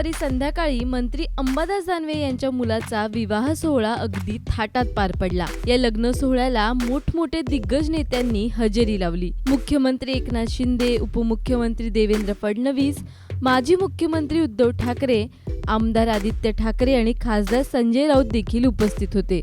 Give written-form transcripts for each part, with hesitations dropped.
बुधवारी संध्याकाळी मंत्री अंबादास दानवे यांच्या मुलाचा विवाह सोहळा अगदी थाटात पार पडला। या लग्न सोहळ्याला मोठमोठे दिग्गज नेत्यांनी हजेरी लावली। मुख्यमंत्री एकनाथ शिंदे, उपमुख्यमंत्री देवेंद्र फडणवीस, माजी मुख्यमंत्री उद्धव ठाकरे, आमदार आदित्य ठाकरे आणि खासदार संजय राऊत देखील उपस्थित होते।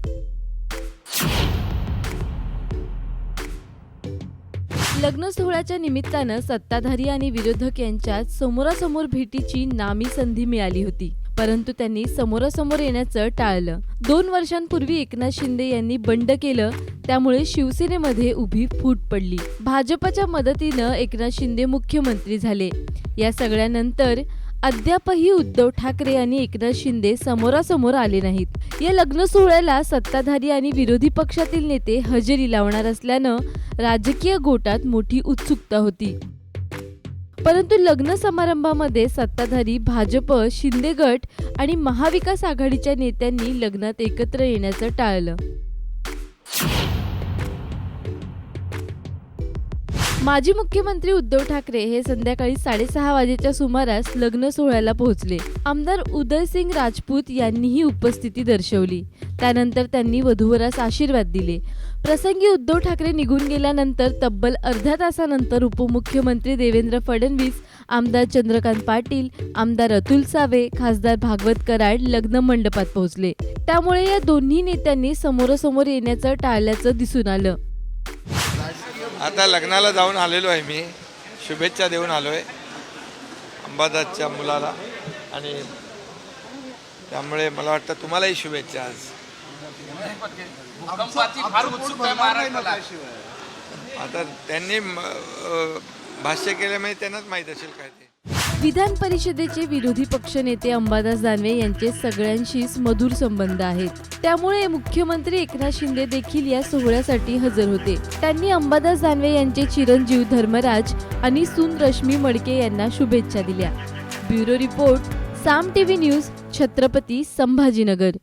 लग्न सोहळ्याच्या निमित्तानं सत्ताधारी आणि विरोधक यांच्यात समोरासमोर भेटीची नामी संधी मिळाली होती, परंतु त्यांनी समोरासमोर येण्याचं टाळलं। 2 वर्षांपूर्वी एकनाथ शिंदे यांनी बंड केलं, त्यामुळे शिवसेनेमध्ये उभी फूट पडली। भाजपच्या मदतीनं एकनाथ शिंदे मुख्यमंत्री झाले। या सगळ्यानंतर अद्यापही उद्धव ठाकरे आणि एकनाथ शिंदे समोरासमोर आले नाहीत। या लग्न सोहळ्याला सत्ताधारी आणि विरोधी पक्षातील नेते हजेरी लावणार असल्यानं राजकीय गोटात मोठी उत्सुकता होती। परंतु लग्न समारंभामध्ये सत्ताधारी भाजप, शिंदे गट आणि महाविकास आघाडीच्या नेत्यांनी लग्नात एकत्र येण्याचं टाळलं। माजी मुख्यमंत्री उद्धव ठाकरे हे संध्याकाळी 6:30 वाजेच्या सुमारास लग्न सोहळ्याला पोहोचले। आमदार उदयसिंग राजपूत यांनीही उपस्थिती दर्शवली। त्यानंतर त्यांनी वधूवरास आशीर्वाद दिले। प्रसंगी उद्धव ठाकरे निघून गेल्यानंतर तब्बल अर्ध्या तासानंतर उपमुख्यमंत्री देवेंद्र फडणवीस, आमदार चंद्रकांत पाटील, आमदार अतुल सावे, खासदार भागवत कराड लग्न मंडपात पोहोचले। त्यामुळे या दोन्ही नेत्यांनी समोरासमोर येण्याचं टाळल्याचं दिसून आलं। आता लग्नाला जाऊन आलेलो आहे मी, शुभेच्छा देऊन आलोय अंबादासच्या मुलाला आणि त्यामुळे मला वाटतं तुम्हालाही शुभेच्छा। आज आता त्यांनी भाष्य केल्यामुळे त्यांनाच माहीत असेल काय ते। विधान परिषदेचे विरोधी पक्षनेते अंबादास दानवे यांचे सगळ्यांशीच मधुर संबंध आहेत, त्यामुळे मुख्यमंत्री एकनाथ शिंदे देखील या सोहळ्यासाठी हजर होते। त्यांनी अंबादास दानवे यांचे चिरंजीव धर्मराज आणि सून रश्मी मडके यांना शुभेच्छा दिल्या। ब्युरो रिपोर्ट, साम टीव्ही न्यूज, छत्रपती संभाजीनगर।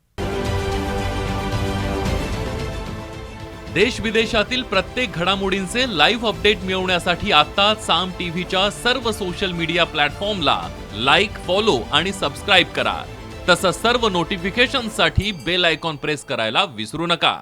देश विदेशातील प्रत्येक घडामोडींचे लाईव्ह अपडेट मिळवण्यासाठी आता साम टीव्हीच्या सर्व सोशल मीडिया प्लॅटफॉर्मला लाईक, फॉलो आणि सबस्क्राईब करा। तसंच सर्व नोटिफिकेशनसाठी बेल आयकॉन प्रेस करायला विसरू नका।